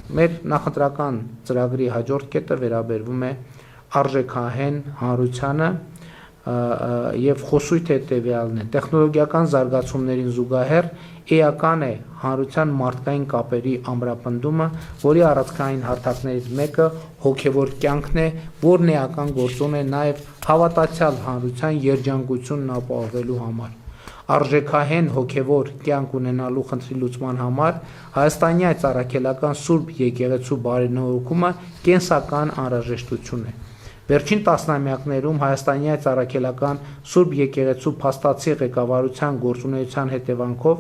Մեր նախընտրական ծրագրի հաջորդ կետը վերաբերվում է արժեքահեն հանրությանը եւ խոսույթ հետեւյալն է տեխնոլոգիական զարգացումներին զուգահեռ էական է հանրության մարդկային կապերի ամրապնդումը, որի առանցքային հարթակներից մեկը հոգեվոր կյանքն է, որն էական գործոն է նաեւ հավատացյալ հանրության երջանկությունն ապահովելու համար։ Արժեքահեն հոգեվոր կյանք ունենալու խնդրի լուծման համար հայաստանյա ծառայելական Սուրբ եկեղեցու բարենորոգումը կենսական անհրաժեշտություն է։ Վերջին տասնամյակներում հայաստանյա ծառայելական Սուրբ եկեղեցու փաստացի ղեկավարության գործունեության հետևանքով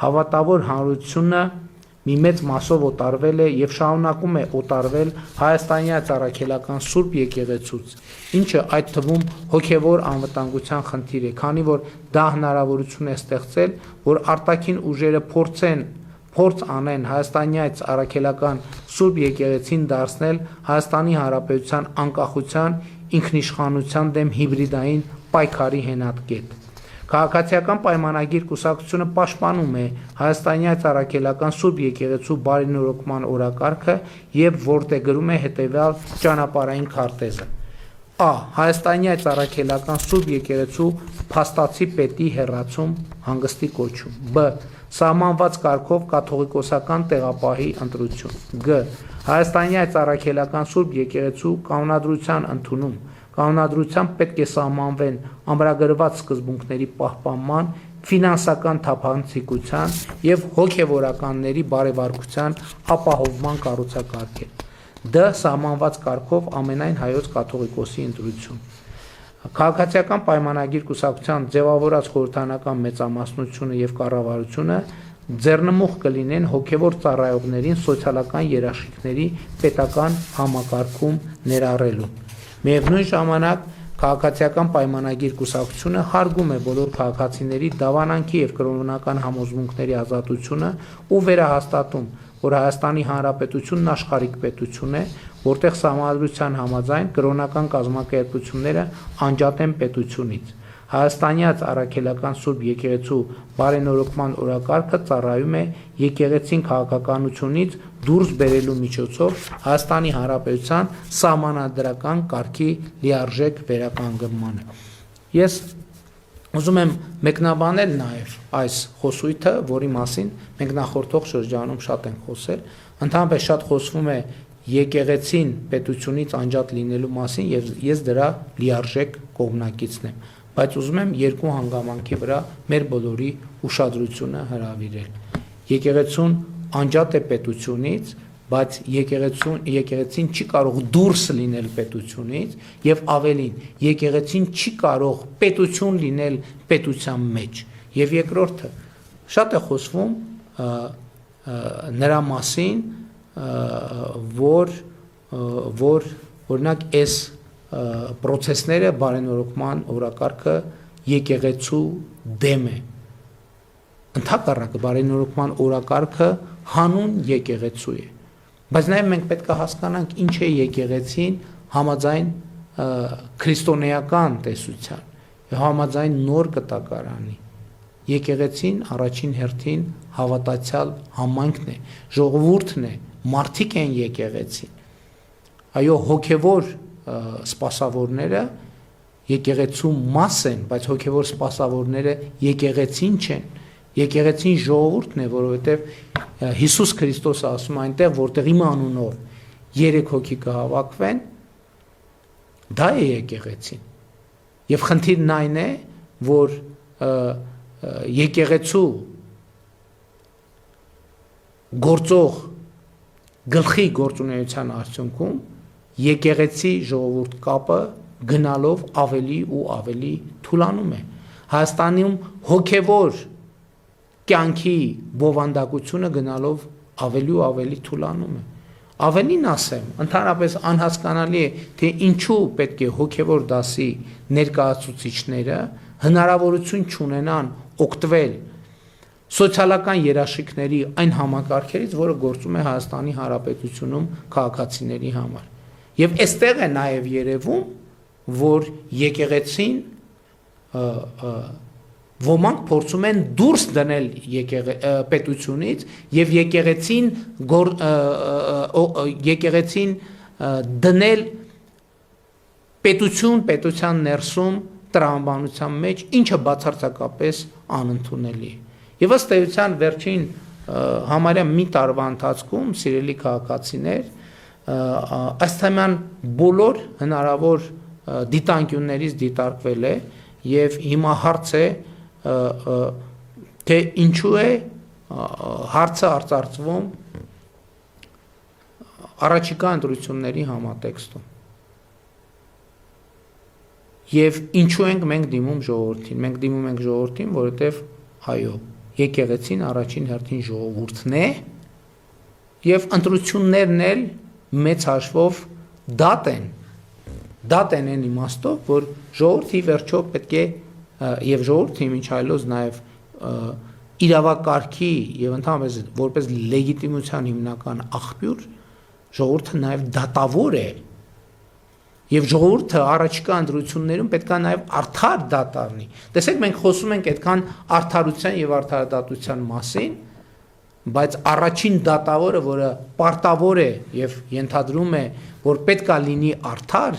հավատավոր հանրությունը մի մեծ մասով օտարվել է եւ շարունակում է օտարվել հայաստանյա ծառայելական Սուրբ եկեղեցուց, ինչը այդ թվում հոգեվոր անվտանգության խնդիր է, քանի որ դա հնարավորություն է ստեղծել, որ արտաքին ուժերը փորձ անեն հայաստանյա առաքելական Սուրբ եկեղեցին դարձնել Հայաստանի Հանրապետության անկախության, ինքնիշխանության դեմ հիբրիդային պայքարի հենատկետ։ Քաղաքացիական պայմանագիր կուսակցությունը պաշտպանում է հայաստանյա առաքելական Սուրբ եկեղեցու բարենորոգման օրակարգը եւ որտեղգրում է հետեւյալ ճանապարհային քարտեզը։ Ա. Հայաստանյա առաքելական Սուրբ եկեղեցու փաստացի պետի հեռացում, հանգստի կոչում։ Բ. Սահմանված կարգով կաթողիկոսական տեղապահի ընտրություն։ Գ. Հայաստանյա առաքելական Սուրբ եկեղեցու կանոնադրության ընդունում։ Կանոնադրությամբ պետք է սահմանվեն ամրագրված սկզբունքների պահպանման, ֆինանսական թափանցիկության եւ հոգեվորականների բարեվարկության ապահովման կառուցակարգեր։ Դ. Սահմանված կարգով ամենայն հայոց կաթողիկոսի ընտրություն։ Քաղաքացիական պայմանագիր կուսակցության ձևավորած խորհրդանական մեծամասնությունը եւ կառավարությունը ձեռնմուխ կլինեն հոգեվոր ծառայողներին սոցիալական երաշխիքների պետական համակարգում ներառելու։ Միևնույն ժամանակ քաղաքացիական պայմանագիր կուսակցությունը հարգում է բոլոր քաղաքացիների դավանանքի եւ կրոնական համոզմունքների ազատությունը ու վերահաստատում, որ Հայաստանի Հանրապետությունն աշխարհիկ պետություն է, որտեղ սահմանադրության համաձայն կրոնական կազմակերպությունները անջատ են պետությունից։ Հայաստանյաց առաքելական Սուրբ եկեղեցու բարենորոգման օրակարգը ծառայում է եկեղեցին քաղաքականությունից դուրս բերելու միջոցով Հայաստանի Հանրապետության սահմանադրական կարգի լիարժեք վերականգնմանը։ Ես ուզում եմ մեկնաբանել նաև այս խոսույթը, որի մասին մենք նախորդող շրջանում շատ ենք խոսել, ընդհանրապես շատ խոսվում է եկեղեցին պետությունից անջատ լինելու մասին եւ ես դրա լիարժեք կողմնակիցն եմ, բայց ուզում եմ երկու հանգամանքի վրա մեր բոլորի ուշադրությունը հրավիրել։ Եկեղեցուն անջատ է պետությունից, բայց եկեղեցին չի կարող դուրս լինել պետությունից եւ ավելին, եկեղեցին չի կարող պետություն լինել պետության մեջ։ Եվ երկրորդը շատ է խոսվում նրա մասին, որ օրինակ այս պրոցեսները բարենորոգման օրակարգը եկեղեցու դեմ է։ Ընդհակառակը բարենորոգման օրակարգը հանուն եկեղեցու է։ Բայց նաև մենք պետք է հասկանանք ինչ է եկեղեցին համաձայն քրիստոնեական տեսության, համաձայն նոր կտակարանի։ Եկեղեցին առաջին հերթին հավատացյալ համայնքն է, ժողովուրդն է, մարդիկ են եկեղեցին։ Այո, հոգևոր սպասավորները եկեղեցու մաս են, բայց հոգևոր սպասավորները եկեղեցին չեն։ Եկեղեցին ժողովուրդն է, որովհետև Հիսուս Քրիստոսը ասում է այնտեղ, որտեղ իմ անունով 3 հոգի կհավաքվեն, դա է եկեղեցին։ Եվ խնդիրն այն է, որ եկեղեցու գործող գլխի գործունեության արդյունքում եկեղեցի ժողովուրդ կապը գնալով ավելի ու ավելի թուլանում է։ Հայաստանում հոգևոր կյանքի բովանդակությունը գնալով ավելի ու ավելի թուլանում է։ Ավելին ասեմ, ընդհանրապես անհասկանալի է, թե ինչու պետք է հոգևոր դասի ներկայացուցիչները հնարավորություն չունենան օգտվել սոցիալական երաշխիքների այն համակարգերից, որը գործում է Հայաստանի Հանրապետությունում քաղաքացիների համար։ Եվ այստեղ է նաև երևում, որ եկեղեցին ոմանք փորձում են դուրս դնել պետությունից եւ եկեղեցին դնել պետության ներսում տրամաբանության մեջ, ինչը բացարձակապես անընդունելի է։ Եվ ըստ էության վերջին համարյա մի տարվա ընթացքում, սիրելի քաղաքացիներ, ըստ էման բոլոր հնարավոր դիտանկյուններից դիտարկվել է եւ հիմա հարց է թե ինչու է հարցը արծարծվում առաջիկա ընտրությունների համատեքստում։ Եվ ինչու ենք մենք դիմում ժողովրդին։ Մենք դիմում ենք ժողովրդին, որովհետև այո, եկեղեցին առաջին հերթին ժողովուրդն է եւ ընտրություններն էլ մեծ հաշվով դատ են այն իմաստով, որ ժողովրդի վերջո պետք է եւ ժողովրդի ինչ այլոց նաեւ իրավակարգի եւ ընդհանրապես որպես լեգիտիմության հիմնական աղբյուր ժողովուրդը նաեւ դատավոր է եւ ժողովուրդը առաջիկա ընտրություններում պետքա նաեւ արդար դատարանի։ Տեսեք, մենք խոսում ենք այդքան արդարության եւ արդարադատության մասին, բայց առաջին դատավորը, որը պարտավոր է եւ ենթադրում է, որ պետքա լինի արդար,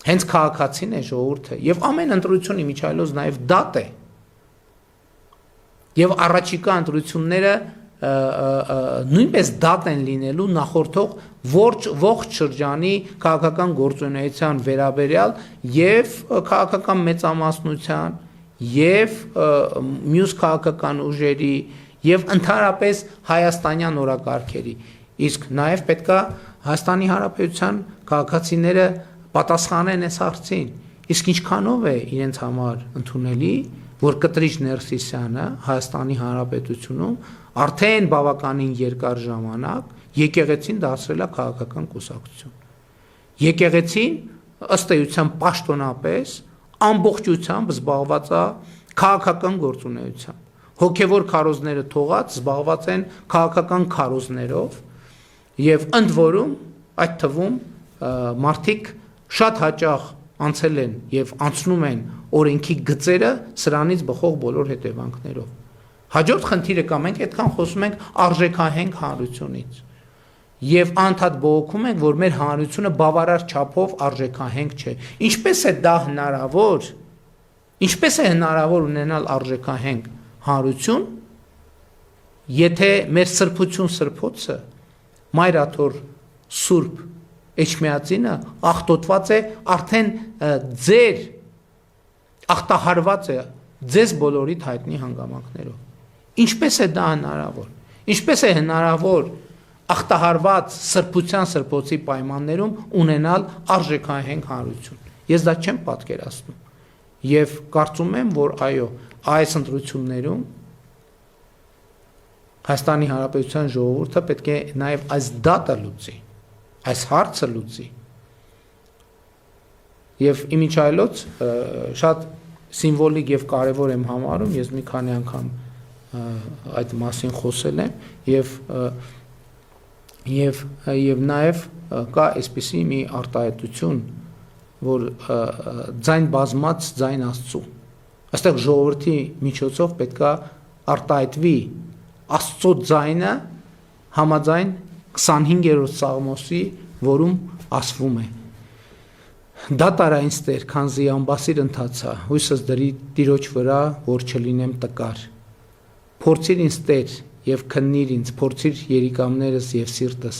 հենց քաղաքացին է, ժողովուրդը, եւ ամեն ընտրություն իմիջայլոց նաեւ դատ է։ Եվ առաջիկա ընտրությունները նույնպես դատ են լինելու նախորդող ողջ շրջանի քաղաքական գործունեության վերաբերյալ եւ քաղաքական մեծամասնության եւ մյուս քաղաքական ուժերի եւ ընդհանրապես հայաստանյան օրակարգերի։ Իսկ նաեւ պետքա Հայաստանի Հանրապետության քաղաքացիները պատասխանեն այս հարցին։ Իսկ ինչքանով է իրենց համար ընդունելի, որ Կտրիչ Ներսիսյանը Հայաստանի Հանրապետությունում արդեն բավականին երկար ժամանակ եկեղեցին դարձրել է քաղաքական կուսակցություն։ Եկեղեցին ըստ էության պաշտոնապես ամբողջությամբ զբաղված է քաղաքական գործունեությամբ։ Հոգևոր քարոզները թողած զբաղված են քաղաքական քարոզներով եւ ընդ որում այդ թվում մարդիկ շատ հաճախ անցել են եւ անցնում են օրենքի գծերը սրանից բխող բոլոր հետևանքներով։ Հաջորդ խնդիրը կա, մենք այդքան խոսում ենք արժեքահենք հանրությունից եւ անդադ բողոքում ենք, որ մեր հանրությունը բավարար չափով արժեքահենք չէ։ Ինչպես է դա հնարավոր։ Ինչպես է հնարավոր ունենալ արժեքահենք հանրություն, եթե մեր սրբոցը Մայրաթոր Սուրբ Էջմիածինը աղտոտված է արդեն ձեր ախտահարված է ձեզ բոլորիդ հայտնի հանգամանքներով։ Ինչպես է դա հնարավոր։ Ինչպես է հնարավոր ախտահարված սրբության սրբոցի պայմաններում ունենալ արժեքահենք հանրություն։ Ես դա չեմ պատկերացնում։ Եվ կարծում եմ, որ այո, այս ընտրություններում Հայաստանի Հանրապետության ժողովուրդը պետք է նաև այս դատը լուծի, այս հարցը լուծի։ Եվ իմիջայլոց շատ սիմվոլիկ եւ կարեւոր եմ համարում, ես մի քանի անգամ այդ մասին խոսել եմ եւ նաեւ կա այսպիսի մի արտահայտություն, որ ձայն բազմած ձայն Աստծու։ Այստեղ ժողովրդի միջոցով պետքա արտահայտվի Աստծո ձայնը համաձայն 25-րդ Սաղմոսի, որում ասվում է. Դատարային ստեր, քանզի ամբասիր ընթացա, հույսս դրի Տիրոջ վրա, որ չլինեմ տկար։ Փորձիր ինձ Տեր եւ քննիր ինձ, փորձիր երիկամներս եւ սիրտս։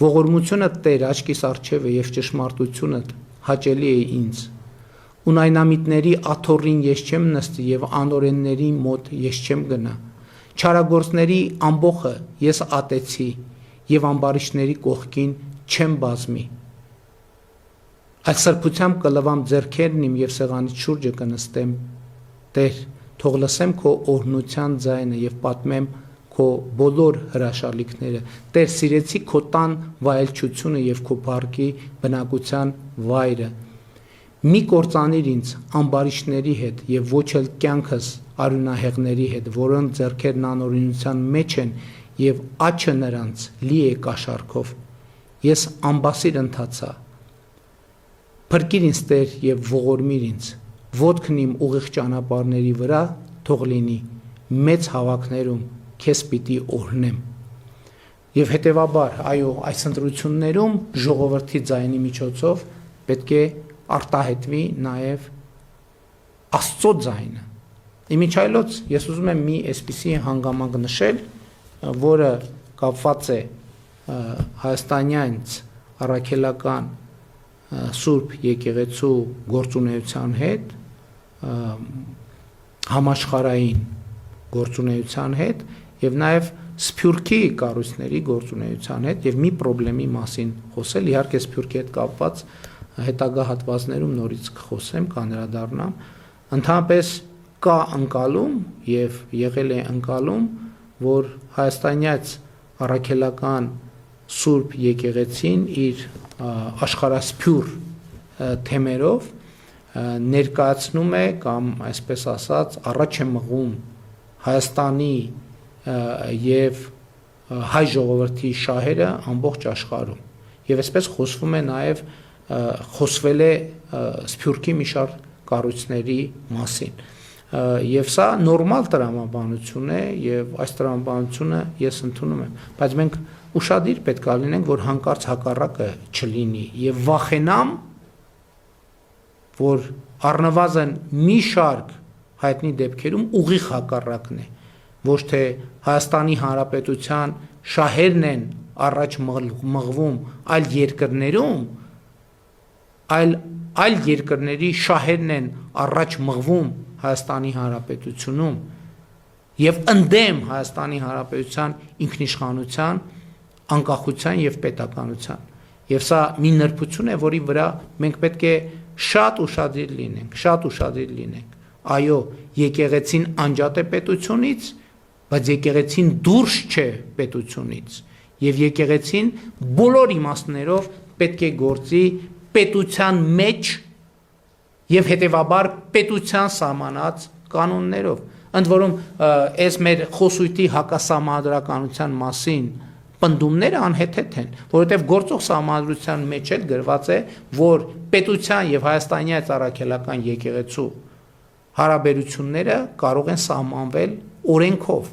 Ողորմությունդ Տեր աչքիս առջև է եւ ճշմարտությունդ հաճելի է ինձ։ Ունայնամիտների աթոռին ես չեմ նստի եւ անօրենների մոտ ես չեմ գնա։ Չարագործների ամբոխը ես ատեցի եւ ամբարիշների կողքին չեմ բազմի։ Այդ սրբությամբ կլվամ ձեռքերն իմ եւ սեղանից շուրջը կնստեմ։ Տեր, թող լսեմ քո օրհնության ձայնը եւ պատմեմ քո բոլոր հրաշալիքները։ Տեր, սիրեցի քո տան վայելչությունը եւ քո փառքի բնակության վայրը։ Մի կործանիր ինձ ամբարիշների հետ եւ ոչ էլ կյանքս արյունահեղների հետ, որոնց ձեռքերն անօրինության մեջ են եւ աչքը նրանց լի է կաշառքով։ Ես ամբասիր ընթացա։ Փրկիր ինձ Տեր եւ ողորմիր ինձ, ոտքն իմ ուղիղ ճանապարհների վրա թող լինի, մեծ հավաքներում քեզ պիտի օրհնեմ։ Եվ հետևաբար, այո, այս ընտրություններում ժողովրդի ձայնի միջոցով պետք է արտահայտվի նաև Աստծո ձայնը։ Իմիջայլոց ես ուզում եմ մի այսպիսի հանգամանք նշել, որը կապված է հայաստանյանց առաքելական Սուրբ եկեղեցու գործունեության հետ, համաշխարհային գործունեության հետ եւ նաեւ Սփյուռքի կառույցների գործունեության հետ եւ մի խնդրի մասին խոսել, իհարկե Սփյուռքի հետ կապված հետագա հատվածներում նորից կխոսեմ, կանրադառնամ, ընդհանրապես կա ընկալում եւ եղել է ընկալում, որ հայաստանյաց առաքելական Սուրբ եկեղեցին իր աշխարհասփյուռ թեմերով ներկայացնում է կամ այսպես ասած առաջ է մղում Հայաստանի եւ հայ ժողովրդի շահերը ամբողջ աշխարհում եւ այսպես խոսվում է նաեւ խոսվել է Սփյուռքի մի շարք կառույցների մասին եւ սա նորմալ տրամաբանություն է եւ այս տրամաբանությունը ես ընդունում եմ, բայց մենք ուշադիր պետք է լինենք, որ հանկարծ հակառակը չլինի եւ վախենամ, որ առնվազն մի շարք հայտնի դեպքերում ուղիղ հակառակն է, ոչ թե Հայաստանի Հանրապետության շահերն են առաջ մղվում այլ երկրներում, այլ երկրների շահերն են առաջ մղվում Հայաստանի Հանրապետությունում եւ ընդդեմ Հայաստանի Հանրապետության ինքնիշխանության, անկախության եւ պետականության։ Եվ սա մի նրբություն է, որի վրա մենք պետք է շատ ուշադիր լինենք։ Այո, եկեղեցին անջատ է պետությունից, բայց եկեղեցին դուրս չէ պետությունից եւ եկեղեցին բոլոր իմաստներով պետք է գործի պետության մեջ եւ հետեւաբար պետության սահմանած կանոններով։ Ընդ որում այս մեր խոսույթի հակասահմանադրականության մասին պնդումները անհեթեթ են, որովհետեւ գործող սահմանադրության մեջ էլ գրված է, որ պետության եւ հայաստանյաց առաքելական եկեղեցու հարաբերությունները կարող են սահմանվել օրենքով։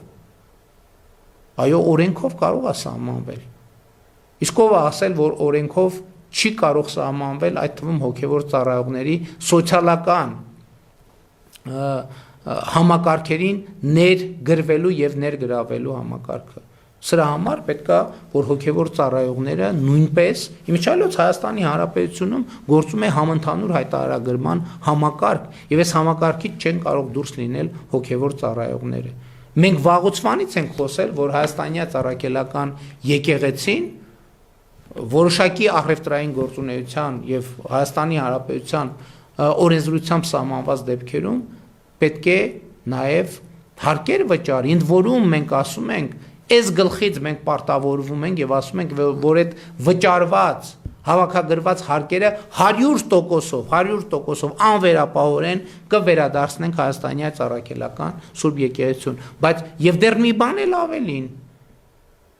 Այո, օրենքով կարող է սահմանվել։ Իսկ ով է ասել, որ օրենքով չի կարող սահմանվել այդ թվում հոգևոր ծառայողների սոցիալական համակարգերին ներգրվելու եւ ներգրավելու համակարգը։ Սրա համար պետք է, որ հոգևոր ծառայողները նույնպես, իմիջիայլոց Հայաստանի Հանրապետությունում գործում է համընդհանուր հայտարարագրման համակարգ, եւ այս համակարգից չեն կարող դուրս լինել հոգևոր ծառայողները։ Մենք վաղուց ենք խոսել, որ հայաստանյաց առաքելական եկեղեցին որոշակի առևտրային գործունեության եւ Հայաստանի Հանրապետության օրենսդրությամբ սահմանված դեպքերում պետք է նաեւ հարկեր վճարի, ընդ որում մենք ասում ենք, այս գլխից մենք պարտավորվում ենք եւ ասում ենք, որ այդ վճարված հավաքագրված հարկերը 100% անվերապահորեն կվերադարձնենք հայաստանյաց առաքելական Սուրբ եկեղեցուն, բայց եւ դեռ մի բան էլ ավելին,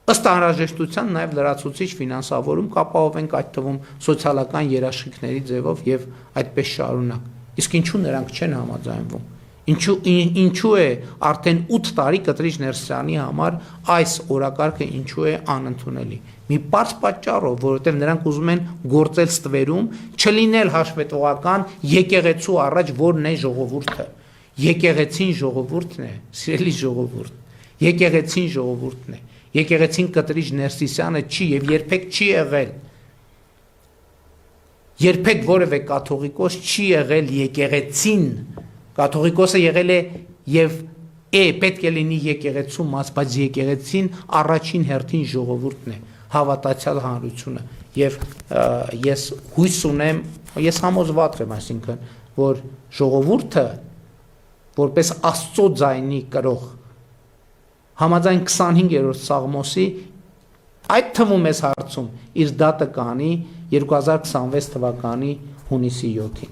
ըստ անհրաժեշտության նաեւ լրացուցիչ ֆինանսավորում կապահովենք այդ թվում սոցիալական երաշխիքների ձևով եւ այդպես շարունակ։ Իսկ ինչու նրանք չեն համաձայնվում։ Ինչու է արդեն 8 տարի Կտրիչ Ներսյանի համար այս օրակարգը ինչու է անընդունելի։ Մի պարզ պատճառով, որովհետև նրանք ուզում են գործել ստվերում, չլինել հաշվետվողական եկեղեցու առաջ, որն է ժողովուրդը։ Եկեղեցին ժողովուրդն է, սիրելի ժողովուրդ։ Եկեղեցին ժողովուրդն է։ Եկեղեցին Կտրիչ Ներսիսյանը չի եւ երբեք չի եղել։ Երբեք որևէ կաթողիկոս չի եղել եկեղեցին։ Կաթողիկոսը եղել է եւ պետք է լինի եկեղեցու մաս, բայց եկեղեցին առաջին հերթին ժողովուրդն է, հավատացյալ հանրությունը եւ ես հույս ունեմ, ես համոզված եմ, այսինքն, որ ժողովուրդը որպես Աստծո ձայնի կրող համաձայն 25-րդ Սաղմոսի այդ թվում էս հարցում իր դատը կանի 2026 թվականի հունիսի 7-ին